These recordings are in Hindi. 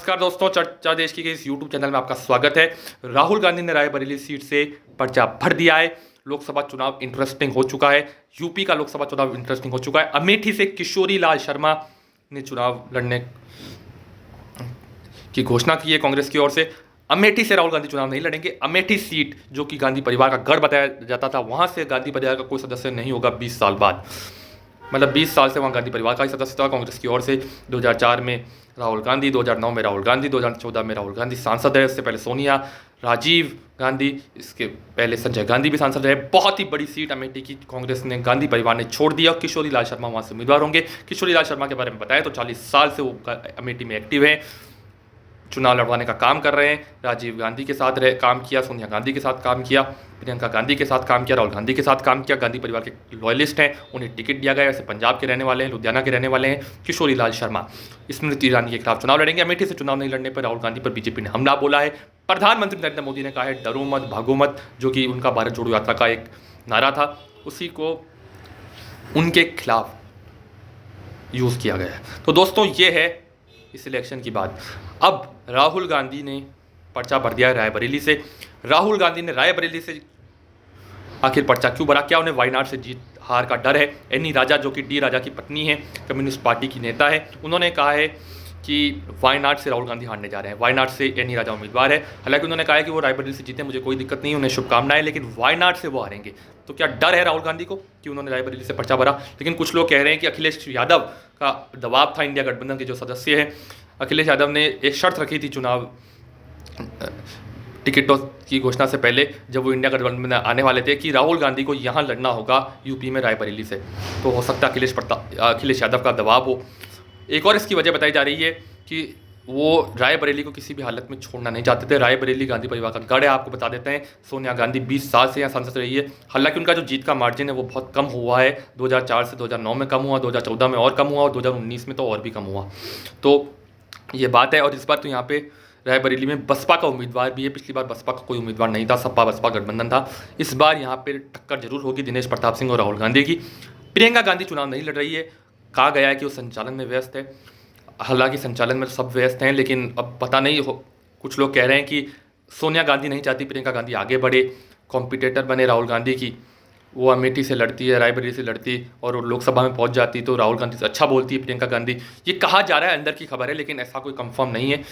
नमस्कार दोस्तों, चर्चा देश की इस यूट्यूब चैनल में आपका स्वागत है। राहुल गांधी ने रायबरेली सीट से पर्चा भर दिया है। लोकसभा चुनाव इंटरेस्टिंग हो चुका है। यूपी का लोकसभा चुनाव इंटरेस्टिंग हो चुका है। अमेठी से किशोरी लाल शर्मा ने चुनाव लड़ने की घोषणा की है कांग्रेस की ओर से। अमेठी से राहुल गांधी चुनाव नहीं लड़ेंगे। अमेठी सीट जो कि गांधी परिवार का गढ़ बताया जाता था, वहां से गांधी परिवार का कोई सदस्य नहीं होगा 20 साल बाद। मतलब 20 साल से वहाँ गांधी परिवार का ही सदस्य था कांग्रेस की ओर से। 2004 में राहुल गांधी, 2009 में राहुल गांधी, 2014 में राहुल गांधी सांसद है। इससे पहले सोनिया, राजीव गांधी, इसके पहले संजय गांधी भी सांसद रहे। बहुत ही बड़ी सीट अमेठी की कांग्रेस ने, गांधी परिवार ने छोड़ दिया। किशोरी लाल शर्मा वहाँ से उम्मीदवार होंगे। किशोरी लाल शर्मा के बारे में बताएं तो 40 साल से वो अमेठी में एक्टिव है, चुनाव लड़वाने का काम कर रहे हैं। राजीव गांधी के साथ काम किया, सोनिया गांधी के साथ काम किया, प्रियंका गांधी के साथ काम किया, राहुल गांधी के साथ काम किया। गांधी परिवार के लॉयलिस्ट हैं, उन्हें टिकट दिया गया है। वैसे पंजाब के रहने वाले हैं, लुधियाना के रहने वाले हैं। किशोरी लाल शर्मा स्मृति ईरानी के खिलाफ चुनाव लड़ेंगे। अमेठी से चुनाव नहीं लड़ने पर राहुल गांधी पर बीजेपी ने हमला बोला है। प्रधानमंत्री नरेंद्र मोदी ने कहा है डरो मत, भागो मत, जो कि उनका भारत जोड़ो यात्रा का एक नारा था, उसी को उनके खिलाफ यूज़ किया गया है। तो दोस्तों, ये है इस इलेक्शन की बात। अब राहुल गांधी ने पर्चा भर दिया है रायबरेली से। राहुल गांधी ने रायबरेली से आखिर पर्चा क्यों भरा? क्या उन्हें वायनाड से जीत हार का डर है? एनी राजा, जो कि डी राजा की पत्नी है, कम्युनिस्ट पार्टी की नेता है, उन्होंने कहा है कि वायनाड से राहुल गांधी हारने जा रहे हैं। वायनाड से एनी राजा उम्मीदवार है। हालांकि उन्होंने कहा है कि वो रायबरेली से जीते, मुझे कोई दिक्कत नहीं है, उन्हें शुभकामनाएं, लेकिन वायनाड से वो हारेंगे। तो क्या डर है राहुल गांधी को कि उन्होंने रायबरेली से पर्चा भरा? लेकिन कुछ लोग कह रहे हैं कि अखिलेश यादव का दबाव था, इंडिया गठबंधन के जो सदस्य हैं। अखिलेश यादव ने एक शर्त रखी थी चुनाव टिकटों की घोषणा से पहले, जब वो इंडिया गठबंधन में आने वाले थे, कि राहुल गांधी को यहाँ लड़ना होगा यूपी में रायबरेली से। तो हो सकता है अखिलेश यादव का दबाव हो। एक और इसकी वजह बताई जा रही है कि वो रायबरेली को किसी भी हालत में छोड़ना नहीं चाहते थे। रायबरेली गांधी परिवार का गढ़ है। आपको बता देते हैं, सोनिया गांधी 20 साल से यहाँ सांसद रही है। हालांकि उनका जो जीत का मार्जिन है वो बहुत कम हुआ है। 2004 से 2009 में कम हुआ, 2014 में और कम हुआ, और 2019 में तो और भी कम हुआ। तो ये बात है। और इस बार तो यहाँ पे रायबरेली में बसपा का उम्मीदवार भी है। पिछली बार बसपा का कोई उम्मीदवार नहीं था, सपा बसपा गठबंधन था। इस बार यहाँ पे टक्कर जरूर होगी दिनेश प्रताप सिंह और राहुल गांधी की। प्रियंका गांधी चुनाव नहीं लड़ रही है। कहा गया है कि वो संचालन में व्यस्त है। हालांकि संचालन में सब व्यस्त हैं, लेकिन अब पता नहीं कुछ लोग कह रहे हैं कि सोनिया गांधी नहीं चाहती प्रियंका गांधी आगे बढ़े, कॉम्पिटिटर बने राहुल गांधी की। वो अमेठी से लड़ती है, रायबरेली से लड़ती, और वो लोकसभा में पहुंच जाती तो राहुल गांधी से अच्छा बोलती है प्रियंका गांधी। ये कहा जा रहा है, अंदर की खबर है, लेकिन ऐसा कोई कंफर्म नहीं है।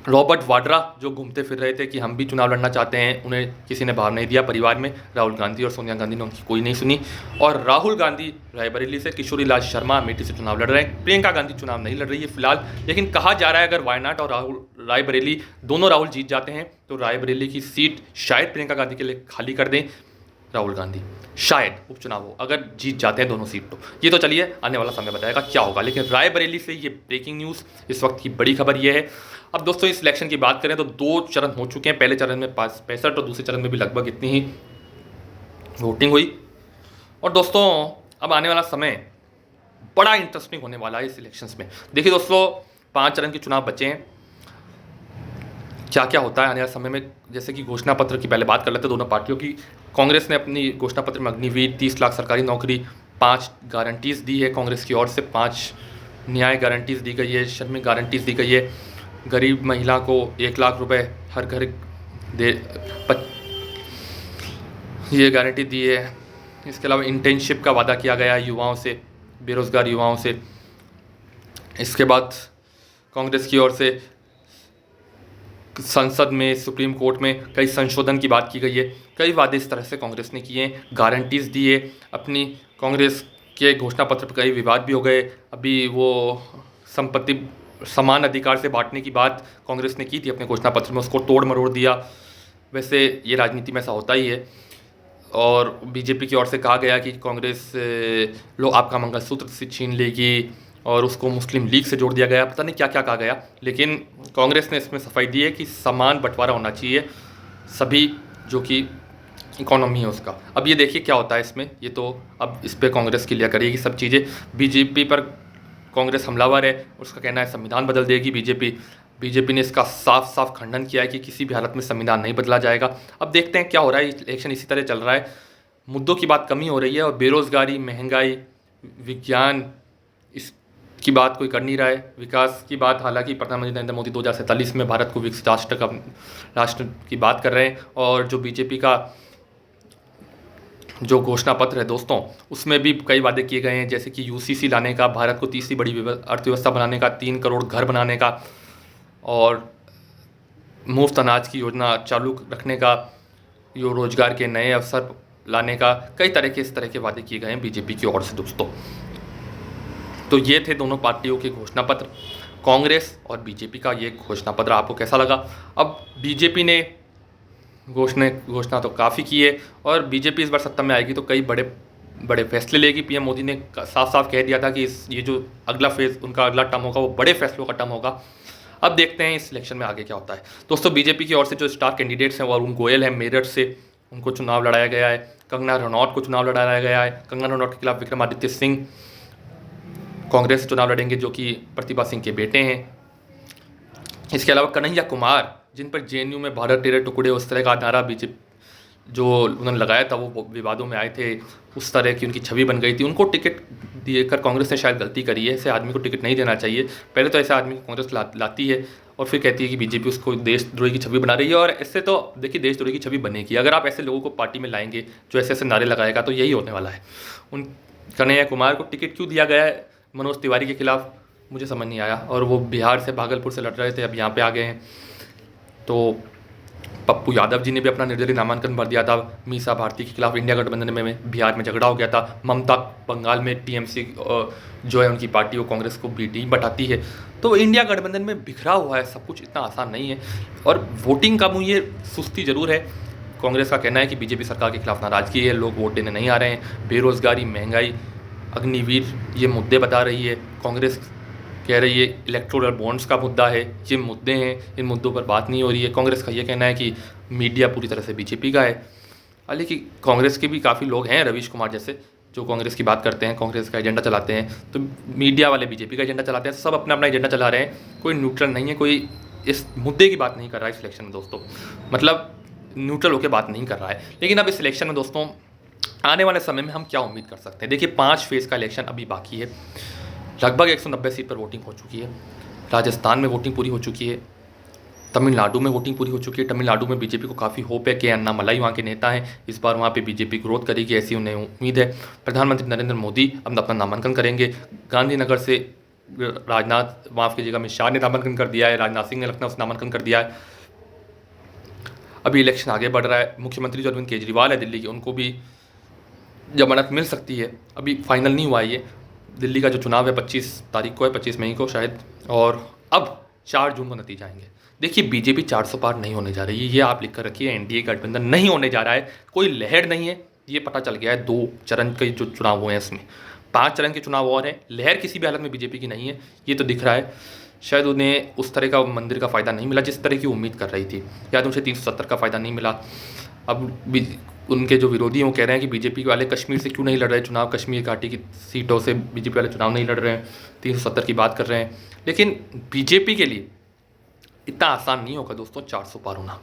रॉबर्ट वाड्रा जो घूमते फिर रहे थे कि हम भी चुनाव लड़ना चाहते हैं, उन्हें किसी ने भाव नहीं दिया परिवार में। राहुल गांधी और सोनिया गांधी ने उनकी कोई नहीं सुनी। और राहुल गांधी रायबरेली से, किशोरी लाल शर्मा अमेठी से चुनाव लड़ रहे हैं। प्रियंका गांधी चुनाव नहीं लड़ रही है फिलहाल, लेकिन कहा जा रहा है अगर वायनाड और रायबरेली दोनों राहुल जीत जाते हैं तो रायबरेली की सीट शायद प्रियंका गांधी के लिए खाली कर दें राहुल गांधी। शायद उपचुनाव हो अगर जीत जाते हैं दोनों सीट। तो ये तो चलिए आने वाला समय बताएगा क्या होगा। लेकिन रायबरेली से ये ब्रेकिंग न्यूज़, इस वक्त की बड़ी खबर ये है। अब दोस्तों, इस इलेक्शन की बात करें तो 2 चरण हो चुके हैं। पहले चरण में 65 और दूसरे चरण में भी लगभग इतनी ही वोटिंग हुई। और दोस्तों, अब आने वाला समय बड़ा इंटरेस्टिंग होने वाला है इस इलेक्शंस में। देखिए दोस्तों, 5 चरण के चुनाव बचे हैं। क्या क्या होता है आने वाले समय में, जैसे कि घोषणा पत्र की पहले बात कर लेते हैं दोनों पार्टियों की। कांग्रेस ने अपनी घोषणा पत्र में अग्निवीर, 30 लाख सरकारी नौकरी, 5 गारंटीज़ दी है कांग्रेस की ओर से। 5 न्याय गारंटीज़ दी गई है, श्रमिक गारंटीज़ दी गई है। गरीब महिला को 1 लाख रुपए हर घर दे ये गारंटी दी है। इसके अलावा इंटर्नशिप का वादा किया गया है युवाओं से, बेरोज़गार युवाओं से। इसके बाद कांग्रेस की ओर से संसद में, सुप्रीम कोर्ट में कई संशोधन की बात की गई है। कई वादे इस तरह से कांग्रेस ने किए हैं, गारंटीज़ दी है अपनी। कांग्रेस के घोषणा पत्र पर कई विवाद भी हो गए। अभी वो संपत्ति समान अधिकार से बांटने की बात कांग्रेस ने की थी अपने घोषणा पत्र में, उसको तोड़ मरोड़ दिया। वैसे ये राजनीति में ऐसा होता ही है। और बीजेपी की ओर से कहा गया कि कांग्रेस आपका मंगलसूत्र से छीन लेगी, और उसको मुस्लिम लीग से जोड़ दिया गया। पता नहीं क्या क्या कहा गया, लेकिन कांग्रेस ने इसमें सफाई दी है कि समान बंटवारा होना चाहिए सभी, जो कि इकोनॉमी है उसका। अब ये देखिए क्या होता है इसमें। ये तो अब इस पर कांग्रेस क्लियर करेगी सब चीज़ें। बीजेपी पर कांग्रेस हमलावर है, उसका कहना है संविधान बदल देगी बीजेपी ने इसका साफ साफ खंडन किया है कि किसी भी हालत में संविधान नहीं बदला जाएगा। अब देखते हैं क्या हो रहा है। इलेक्शन इसी तरह चल रहा है, मुद्दों की बात कमी हो रही है, और बेरोज़गारी, महंगाई, विज्ञान, की बात कोई कर नहीं रहा है। विकास की बात हालांकि प्रधानमंत्री नरेंद्र मोदी 2047 में भारत को विकसित राष्ट्र की बात कर रहे हैं, और जो बीजेपी का जो घोषणा पत्र है दोस्तों, उसमें भी कई वादे किए गए हैं, जैसे कि यूसीसी लाने का, भारत को तीसरी बड़ी अर्थव्यवस्था बनाने का, 3 करोड़ घर बनाने का, और मुफ्त अनाज की योजना चालू रखने का, जो रोजगार के नए अवसर लाने का, कई तरह के इस तरह के वादे किए गए हैं बीजेपी की ओर से दोस्तों। तो ये थे दोनों पार्टियों के घोषणा पत्र, कांग्रेस और बीजेपी का ये घोषणा पत्र। आपको कैसा लगा? अब बीजेपी ने घोषणा तो काफ़ी की है, और बीजेपी इस बार सत्ता में आएगी तो कई बड़े फैसले लेगी। पीएम मोदी ने साफ साफ कह दिया था कि ये जो अगला फेज़ उनका अगला टर्म होगा वो बड़े फैसलों का टर्म होगा। अब देखते हैं इस इलेक्शन में आगे क्या होता है दोस्तों। बीजेपी की ओर से जो स्टार कैंडिडेट्स हैं वो अरुण गोयल हैं मेरठ से, उनको चुनाव लड़ाया गया है। कंगना रनौत को चुनाव लड़ाया गया है। कंगना रनौत के खिलाफ विक्रमादित्य सिंह कांग्रेस से चुनाव लड़ेंगे, जो कि प्रतिभा सिंह के बेटे हैं। इसके अलावा कन्हैया कुमार, जिन पर जेएनयू में भारत तेरे टुकड़े उस तरह का नारा बीजेपी जो उन्होंने लगाया था वो विवादों में आए थे, उस तरह की उनकी छवि बन गई थी। उनको टिकट देकर कांग्रेस ने शायद गलती करी है। ऐसे आदमी को टिकट नहीं देना चाहिए। पहले तो ऐसे आदमी को कांग्रेस लाती है और फिर कहती है कि बीजेपी उसको देशद्रोही की छवि बना रही है, और इससे तो देखिए देशद्रोही की छवि बनेगी अगर आप ऐसे लोगों को पार्टी में लाएंगे जो ऐसे ऐसे नारे लगाएगा, तो यही होने वाला है। उन कन्हैया कुमार को टिकट क्यों दिया गया है मनोज तिवारी के खिलाफ, मुझे समझ नहीं आया। और वो बिहार से भागलपुर से लड़ रहे थे, अब यहाँ पे आ गए हैं। तो पप्पू यादव जी ने भी अपना निर्दलीय नामांकन भर दिया था मीसा भारती के खिलाफ। इंडिया गठबंधन में बिहार में झगड़ा हो गया था। ममता बंगाल में टीएमसी जो है उनकी पार्टी, वो कांग्रेस को बी टीम बटाती है। तो इंडिया गठबंधन में बिखरा हुआ है सब कुछ, इतना आसान नहीं है। और वोटिंग का मुझे सुस्ती जरूर है। कांग्रेस का कहना है कि बीजेपी सरकार के खिलाफ नाराजगी है, लोग वोट देने नहीं आ रहे हैं। बेरोजगारी, महंगाई, अग्निवीर ये मुद्दे बता रही है। कांग्रेस कह रही है इलेक्टोरल बॉन्ड्स का मुद्दा है, ये मुद्दे हैं, इन मुद्दों पर बात नहीं हो रही है। कांग्रेस का ये कहना है कि मीडिया पूरी तरह से बीजेपी का है। हालांकि कांग्रेस के भी काफ़ी लोग हैं, रवीश कुमार जैसे, जो कांग्रेस की बात करते हैं, कांग्रेस का एजेंडा चलाते हैं। तो मीडिया वाले बीजेपी का एजेंडा चलाते हैं, सब अपना अपना एजेंडा चला रहे हैं। कोई न्यूट्रल नहीं है, कोई इस मुद्दे की बात नहीं कर रहा है इस इलेक्शन में दोस्तों, मतलब न्यूट्रल होकर बात नहीं कर रहा है। लेकिन अब इस इलेक्शन में दोस्तों आने वाले समय में हम क्या उम्मीद कर सकते हैं? देखिए 5 फेज़ का इलेक्शन अभी बाकी है। लगभग 190 सीट पर वोटिंग हो चुकी है। राजस्थान में वोटिंग पूरी हो चुकी है। तमिलनाडु में वोटिंग पूरी हो चुकी है। तमिलनाडु में बीजेपी को काफ़ी होप है कि अन्नामलाई वहाँ के नेता हैं, इस बार वहाँ पे बीजेपी ग्रोथ करेगी, ऐसी उन्हें उम्मीद है। प्रधानमंत्री नरेंद्र मोदी अब अपना नामांकन करेंगे। गांधीनगर से राजनाथ, माफ़ कीजिएगा, अमित शाह ने नामांकन कर दिया है। राजनाथ सिंह ने लखनऊ से नामांकन कर दिया है। अभी इलेक्शन आगे बढ़ रहा है। मुख्यमंत्री जो अरविंद केजरीवाल है दिल्ली के, उनको भी जमानत मिल सकती है। अभी फाइनल नहीं हुआ है ये। दिल्ली का जो चुनाव है 25 तारीख को है, 25 मई को शायद, और अब 4 जून को नतीजा आएंगे। देखिए बीजेपी 400 पार नहीं होने जा रही है, ये आप लिख कर रखिए। एनडीए गठबंधन नहीं होने जा रहा है, कोई लहर नहीं है, ये पता चल गया है। 2 चरण के जो चुनाव हुए हैं इसमें 5 चरण के चुनाव और हैं। लहर किसी भी हालत में बीजेपी की नहीं है, ये तो दिख रहा है। शायद उन्हें उस तरह का मंदिर का फ़ायदा नहीं मिला जिस तरह की उम्मीद कर रही थी, या तो उनसे 370 का फ़ायदा नहीं मिला। अब उनके जो विरोधी हैं वो कह रहे हैं कि बीजेपी वाले कश्मीर से क्यों नहीं लड़ रहे चुनाव, कश्मीर घाटी की सीटों से बीजेपी वाले चुनाव नहीं लड़ रहे हैं, 370 की बात कर रहे हैं। लेकिन बीजेपी के लिए इतना आसान नहीं होगा दोस्तों 400 पार होना।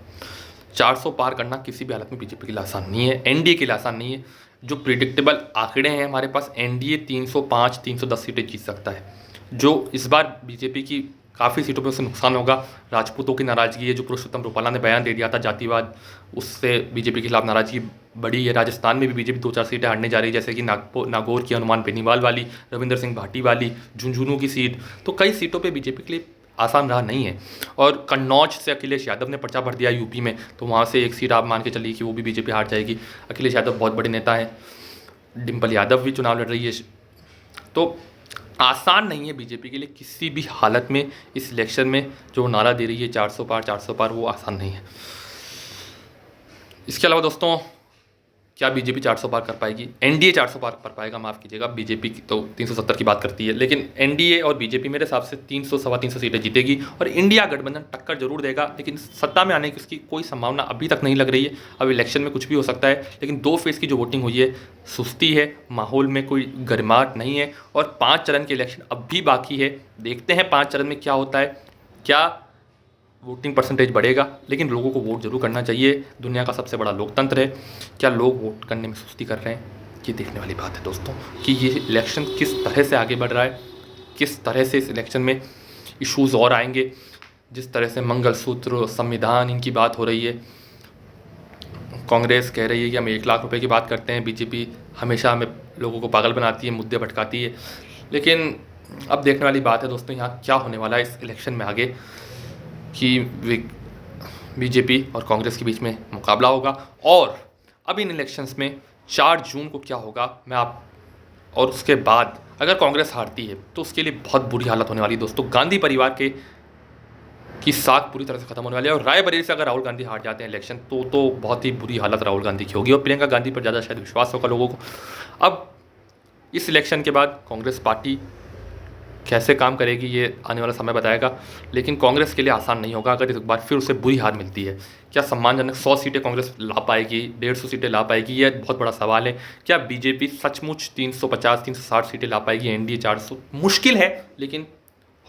400 पार करना किसी भी हालत में बीजेपी के लिए आसान नहीं है, एनडीए के लिए आसान नहीं है। जो प्रिडिक्टेबल आंकड़े हैं हमारे पास, एनडीए 305-310 सीटें जीत सकता है। जो इस बार बीजेपी की काफ़ी सीटों पे उससे नुकसान होगा। राजपूतों की नाराज़गी है, जो पुरुषोत्तम रूपाला ने बयान दे दिया था जातिवाद, उससे बीजेपी के खिलाफ नाराज़गी बड़ी है। राजस्थान में भी बीजेपी 2-4 सीटें हारने जा रही है, जैसे कि नागौर की हनुमान बेनीवाल वाली, रविंदर सिंह भाटी वाली, झुंझुनू की सीट। तो कई सीटों पर बीजेपी के लिए आसान रहा नहीं है। और कन्नौज से अखिलेश यादव ने पर्चा भर दिया यूपी में, तो वहाँ से एक सीट आप मान के चलिए कि वो भी बीजेपी हार जाएगी। अखिलेश यादव बहुत बड़े नेता हैं, डिम्पल यादव भी चुनाव लड़ रही है। तो आसान नहीं है बीजेपी के लिए किसी भी हालत में इस इलेक्शन में जो नारा दे रही है 400 पार, वो आसान नहीं है। इसके अलावा दोस्तों क्या बीजेपी 400 पार कर पाएगी? एनडीए 400 पार कर पाएगा, माफ़ कीजिएगा, बीजेपी की तो 370 की बात करती है। लेकिन एनडीए और बीजेपी मेरे हिसाब से 300-325 सीटें जीतेगी, और इंडिया गठबंधन टक्कर जरूर देगा, लेकिन सत्ता में आने की उसकी कोई संभावना अभी तक नहीं लग रही है। अब इलेक्शन में कुछ भी हो सकता है। लेकिन 2 फेज़ की जो वोटिंग हुई है सुस्ती है, माहौल में कोई गर्माहट नहीं है, और 5 चरण के इलेक्शन अब भी बाकी है। देखते हैं 5 चरण में क्या होता है, क्या वोटिंग परसेंटेज बढ़ेगा। लेकिन लोगों को वोट जरूर करना चाहिए, दुनिया का सबसे बड़ा लोकतंत्र है। क्या लोग वोट करने में सुस्ती कर रहे हैं, ये देखने वाली बात है दोस्तों कि ये इलेक्शन किस तरह से आगे बढ़ रहा है। किस तरह से इस इलेक्शन में इश्यूज़ और आएंगे। जिस तरह से मंगलसूत्र, संविधान, इनकी बात हो रही है, कांग्रेस कह रही है कि हम 1 लाख रुपए की बात करते हैं, बीजेपी हमेशा हमें लोगों को पागल बनाती है, मुद्दे भटकाती है। लेकिन अब देखने वाली बात है दोस्तों यहाँ क्या होने वाला है इस इलेक्शन में आगे, कि बीजेपी और कांग्रेस के बीच में मुकाबला होगा। और अब इन इलेक्शंस में 4 जून को क्या होगा और उसके बाद अगर कांग्रेस हारती है तो उसके लिए बहुत बुरी हालत होने वाली है दोस्तों। गांधी परिवार की साख पूरी तरह से खत्म होने वाली है। और रायबरेली से अगर राहुल गांधी हार जाते हैं इलेक्शन तो बहुत ही बुरी हालत राहुल गांधी की होगी और प्रियंका गांधी पर ज़्यादा शायद विश्वास होगा लोगों को। अब इस इलेक्शन के बाद कांग्रेस पार्टी कैसे काम करेगी ये आने वाला समय बताएगा। लेकिन कांग्रेस के लिए आसान नहीं होगा अगर इस बार फिर उसे बुरी हार मिलती है। क्या सम्मानजनक 100 सीटें कांग्रेस ला पाएगी, 150 सीटें ला पाएगी, यह बहुत बड़ा सवाल है। क्या बीजेपी सचमुच 350 360 सीटें ला पाएगी, एनडीए 400? मुश्किल है, लेकिन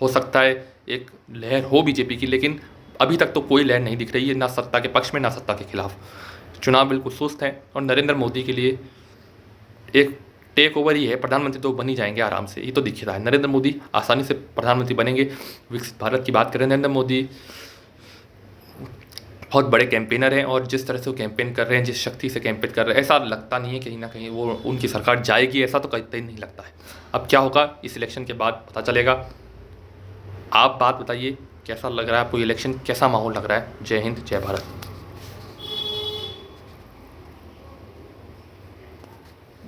हो सकता है एक लहर हो बीजेपी की। लेकिन अभी तक तो कोई लहर नहीं दिख रही है, ना सत्ता के पक्ष में ना सत्ता के खिलाफ। चुनाव बिल्कुल सुस्त हैं और नरेंद्र मोदी के लिए एक टेक ओवर ही है। प्रधानमंत्री तो बन ही जाएंगे आराम से, ये तो दिख रहा है। नरेंद्र मोदी आसानी से प्रधानमंत्री बनेंगे। विकसित भारत की बात करें, नरेंद्र मोदी बहुत बड़े कैंपेनर हैं और जिस तरह से वो कैंपेन कर रहे हैं, जिस शक्ति से कैंपेन कर रहे हैं, ऐसा लगता नहीं है कहीं ना कहीं वो उनकी सरकार जाएगी, ऐसा तो कहीं नहीं लगता है। अब क्या होगा इस इलेक्शन के बाद पता चलेगा। आप बात बताइए, कैसा लग रहा है आपको इलेक्शन, कैसा माहौल लग रहा है? जय हिंद, जय भारत।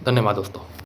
धन्यवाद दोस्तों।